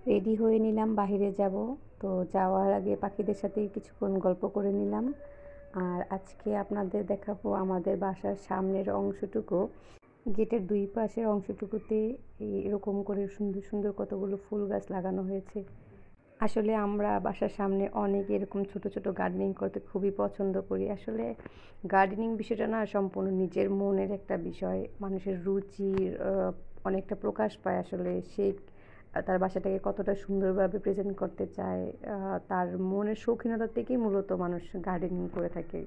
Ready হয়ে নিলাম, বাহিরে যাব। তো যাওয়ার আগে পাখিদের সাথে কিছুক্ষণ গল্প করে নিলাম। আর আজকে আপনাদের দেখাবো আমাদের বাসার সামনের অংশটুকু, গেটের দুই পাশের অংশটুকুতে এরকম করে সুন্দর সুন্দর কতগুলো ফুল গাছ লাগানো হয়েছে। আসলে আমরা বাসার সামনে অনেক এরকম ছোট ছোট গার্ডেনিং করতে খুবই পছন্দ করি। আসলে গার্ডেনিং বিষয়টা না সম্পূর্ণ নিজের মনের একটা বিষয়, মানুষের রুচির অনেকটা প্রকাশ পায়। আসলে সে তার বাসাটাকে কতটা সুন্দরভাবে প্রেজেন্ট করতে চায়, তার মনের শৌখিনতা থেকেই মূলত মানুষ গার্ডেনিং করে থাকে।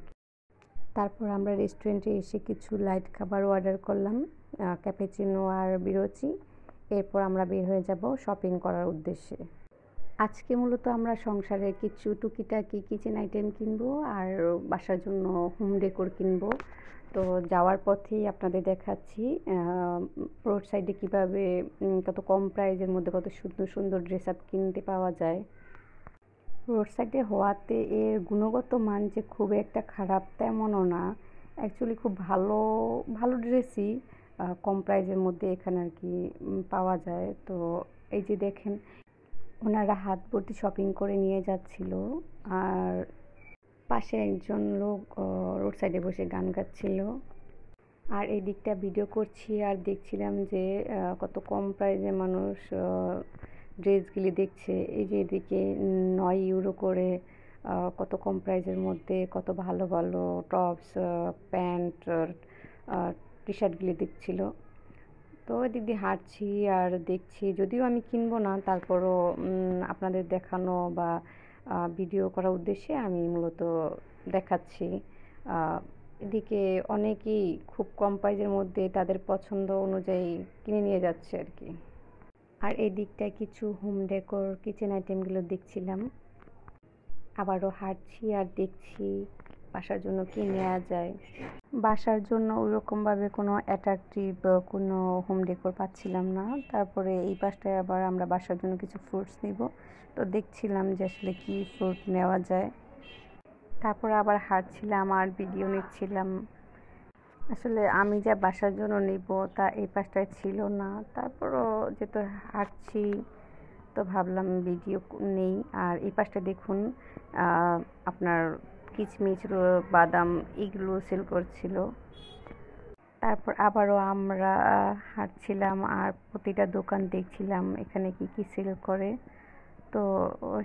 তারপর আমরা রেস্টুরেন্টে এসে কিছু লাইট খাবার অর্ডার করলাম, ক্যাপুচিনো আর বিরোচি। এরপর আমরা বের হয়ে যাব শপিং করার উদ্দেশ্যে। আজকে মূলত আমরা সংসারে কিছু টুকিটাকি কিচেন আইটেম কিনবো আর বাসার জন্য হোম ডেকোর কিনবো। তো যাওয়ার পথেই আপনাদের দেখাচ্ছি রোড সাইডে কীভাবে কত কম প্রাইজের মধ্যে কত সুন্দর সুন্দর ড্রেস আপ কিনতে পাওয়া যায়। রোড সাইডে হওয়াতে এর গুণগত মান যে খুব একটা খারাপ তেমনও না, অ্যাকচুয়ালি খুব ভালো ভালো ড্রেসই কম প্রাইজের মধ্যে এখানে আর কি পাওয়া যায়। তো এই যে দেখেন, ওনারা হাত ভর্তি শপিং করে নিয়ে যাচ্ছিল, আর পাশে একজন লোক রোড সাইডে বসে গান গাচ্ছিল। আর এই দিকটা ভিডিও করছি আর দেখছিলাম যে কত কম প্রাইসে মানুষ ড্রেসগুলি দেখছে। এই যে এদিকে 9 ইউরো করে কত কম প্রাইসের মধ্যে কত ভালো ভালো টপস, প্যান্ট, টি শার্টগুলি দেখছিল। তো এদিক দিয়ে হাঁটছি আর দেখছি, যদিও আমি কিনবো না, তারপরও আপনাদের দেখানো বা ভিডিও করার উদ্দেশ্যে আমি মূলত দেখাচ্ছি। এদিকে অনেকেই খুব কম প্রাইজের মধ্যে তাদের পছন্দ অনুযায়ী কিনে নিয়ে যাচ্ছে আর কি। আর এই দিকটায় কিছু হোম ডেকোর কিচেন আইটেমগুলো দেখছিলাম। আবারও হাঁটছি আর দেখছি বাসার জন্য কি নেওয়া যায়। বাসার জন্য ওইরকমভাবে কোনো অ্যাট্রাকটিভ কোনো হোম ডেকোর পাচ্ছিলাম না। তারপরে এই পাশটায় আবার আমরা বাসার জন্য কিছু ফ্রুটস নিব, তো দেখছিলাম যে আসলে কি ফ্রুট নেওয়া যায়। তারপরে আবার হাঁটছিলাম আর ভিডিও নিচ্ছিলাম। আসলে আমি যা বাসার জন্য নিব তা এই পাশটায় ছিল না, তারপরও যেহেতু হাঁটছি তো ভাবলাম ভিডিও নেই। আর এই পাশটা দেখুন, আপনার কিচমিচ, বাদাম এগুলো সেল করছিল। তারপর আবারও আমরা হাঁটছিলাম আর প্রতিটা দোকান দেখছিলাম এখানে কি কি সেল করে। তো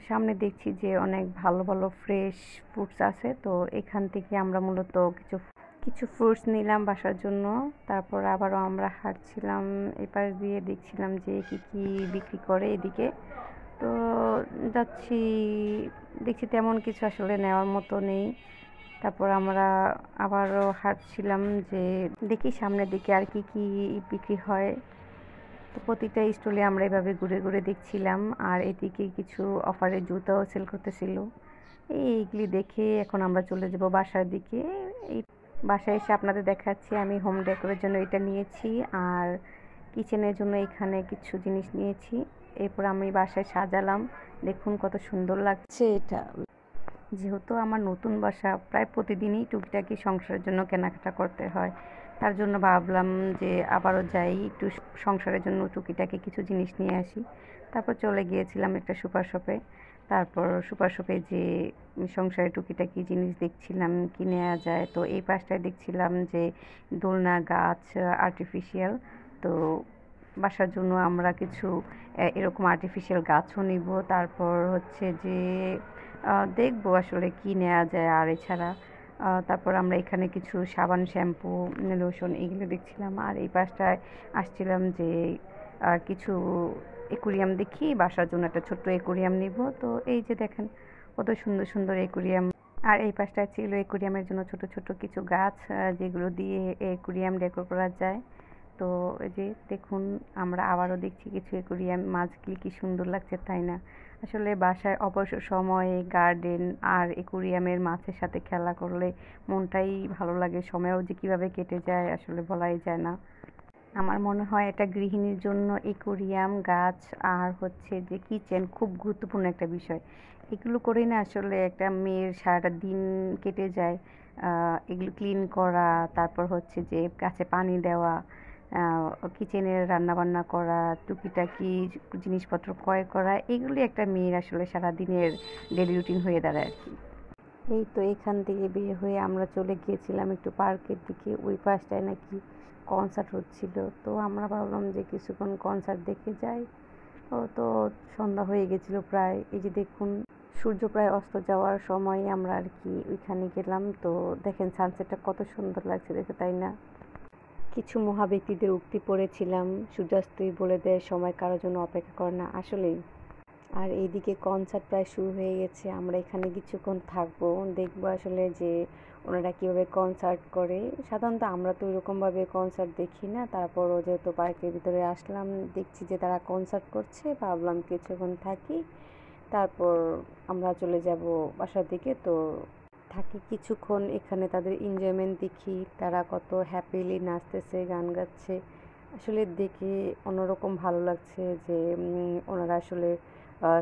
সামনে দেখছি যে অনেক ভালো ভালো ফ্রেশ ফ্রুটস আছে, তো এখান থেকে আমরা মূলত কিছু কিছু ফ্রুটস নিলাম বাসার জন্য। তারপর আবারও আমরা হাঁটছিলাম, এপাশ দিয়ে দেখছিলাম যে কি কি বিক্রি করে এদিকে। তো যাচ্ছি, দেখছি তেমন কিছু আসলে নেওয়ার মতো নেই। তারপর আমরা আবারও হাঁটছিলাম যে দেখি সামনের দিকে আর কি কি বিক্রি হয়। তো প্রতিটা স্টলে আমরা এভাবে ঘুরে ঘুরে দেখছিলাম। আর এদিকে কিছু অফারে জুতাও সেল করতেছিল। এইগুলি দেখে এখন আমরা চলে যাব বাসার দিকে। এই বাসায় এসে আপনাদের দেখাচ্ছি আমি হোম ডেকোরের জন্য এটা নিয়েছি আর কিচেনের জন্য এখানে কিছু জিনিস নিয়েছি। এরপর আমি বাসায় সাজালাম, দেখুন কত সুন্দর লাগছে এটা। যেহেতু আমার নতুন বাসা, প্রায় প্রতিদিনই টুকিটাকি সংসারের জন্য কেনাকাটা করতে হয়, তার জন্য ভাবলাম যে আবারও যাই, একটু সংসারের জন্য টুকিটাকি কিছু জিনিস নিয়ে আসি। তারপর চলে গিয়েছিলাম একটা সুপার শপে। তারপর সুপার শপে যে সংসারে টুকিটাকি জিনিস দেখছিলাম কি নেওয়া যায়। তো এই পাশটায় দেখছিলাম যে দোলনা গাছ আর্টিফিশিয়াল, তো বাসার জন্য আমরা কিছু এরকম আর্টিফিশিয়াল গাছও নিব। তারপর হচ্ছে যে দেখবো আসলে কি নেওয়া যায়। আর এছাড়া তারপর আমরা এখানে কিছু সাবান, শ্যাম্পু, লোশন এগুলো দেখছিলাম। আর এই পাশটায় আসছিলাম যে কিছু অ্যাকুরিয়াম দেখি, বাসার জন্য একটা ছোট্ট অ্যাকুরিয়াম নিব। তো এই যে দেখেন কত সুন্দর সুন্দর অ্যাকুরিয়াম। আর এই পাশটায় ছিল অ্যাকুরিয়ামের জন্য ছোট ছোট কিছু গাছ, যেগুলো দিয়ে অ্যাকুরিয়াম ডেকোর করা যায়। তো এই যে দেখুন, আমরা আবারও দেখছি কিছু অ্যাকুরিয়াম, মাছগুলি কি সুন্দর লাগছে তাই না? আসলে বাসায় অবসর সময়ে গার্ডেন আর অ্যাকুরিয়ামের মাছের সাথে খেলা করলে মনটাই ভালো লাগে, সময়ও যে কীভাবে কেটে যায় আসলে বলাই যায় না। আমার মনে হয় এটা গৃহিণীর জন্য অ্যাকুরিয়াম, গাছ আর হচ্ছে যে কিচেন খুব গুরুত্বপূর্ণ একটা বিষয়। এগুলো করেই না আসলে একটা মেয়ের সারাটা দিন কেটে যায়। এগুলো ক্লিন করা, তারপর হচ্ছে যে গাছে পানি দেওয়া, কিচেনের রান্নাবান্না করা, টুকিটাকি জিনিসপত্র ক্রয় করা, এগুলি একটা মেয়ের আসলে সারাদিনের ডেলি রুটিন হয়ে দাঁড়ায় আর কি। এই তো এখান থেকে বের হয়ে আমরা চলে গিয়েছিলাম একটু পার্কের দিকে। ওই পাশটায় নাকি কনসার্ট হচ্ছিল, তো আমরা ভাবলাম যে কিছুক্ষণ কনসার্ট দেখে যাই। ও তো সন্ধ্যা হয়ে গেছিলো প্রায়। এই যে দেখুন, সূর্য প্রায় অস্ত যাওয়ার সময় আমরা আর কি ওইখানে গেলাম। তো দেখেন সানসেটটা কত সুন্দর লাগছে দেখে, তাই না? কিছু মহা ব্যক্তিদের উক্তি পড়েছিলাম, সূর্যাস্তই বলে দেয় সময় কারোর জন্য অপেক্ষা করে না, আসলেই। আর এইদিকে কনসার্ট প্রায় শুরু হয়ে গেছে, আমরা এখানে কিছুক্ষণ থাকবো, দেখবো আসলে যে ওনারা কীভাবে কনসার্ট করে। সাধারণত আমরা তো ওইরকমভাবে কনসার্ট দেখি না, তারপরও যেহেতু পার্কের ভিতরে আসলাম, দেখছি যে তারা কনসার্ট করছে, ভাবলাম কিছুক্ষণ থাকি, তারপর আমরা চলে যাব বাসার দিকে। তো থাকি কিছুক্ষণ এখানে, তাদের এনজয়মেন্ট দেখি, তারা কত হ্যাপিলি নাচতেছে, গান গাচ্ছে। আসলে দেখে অন্যরকম ভালো লাগছে যে ওনারা আসলে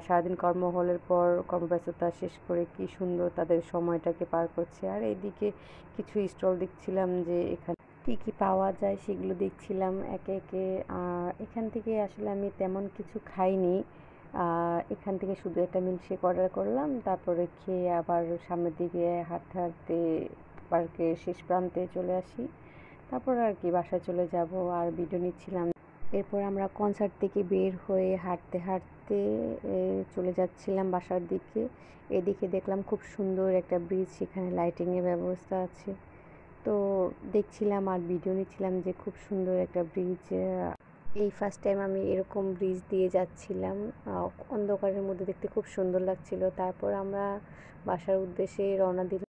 সারাদিন কর্মহলের পর কর্মব্যস্ততা শেষ করে কি সুন্দর তাদের সময়টাকে পার করছে। আর এইদিকে কিছু স্টল দেখছিলাম যে এখানে কী কী পাওয়া যায় সেগুলো দেখছিলাম একে একে। এখান থেকে আসলে আমি তেমন কিছু খাইনি, এখান থেকে শুধু একটা মিল্কশেক অর্ডার করলাম, তারপরে খেয়ে আবার সামনের দিকে হাঁটতে হাঁটতে পার্কের শেষ প্রান্তে চলে আসি। তারপর আর কি বাসায় চলে যাব আর ভিডিও নিচ্ছিলাম। এরপর আমরা কনসার্ট থেকে বের হয়ে হাঁটতে হাঁটতে চলে যাচ্ছিলাম বাসার দিকে। এদিকে দেখলাম খুব সুন্দর একটা ব্রিজ, সেখানে লাইটিংয়ের ব্যবস্থা আছে। তো দেখছিলাম আর ভিডিও নিচ্ছিলাম যে খুব সুন্দর একটা ব্রিজ। এই ফার্স্ট টাইম আমি এরকম ব্রিজ দিয়ে যাচ্ছিলাম, অন্ধকারের মধ্যে দেখতে খুব সুন্দর লাগছিল। তারপর আমরা বাসার উদ্দেশ্যে রওনা দিলাম।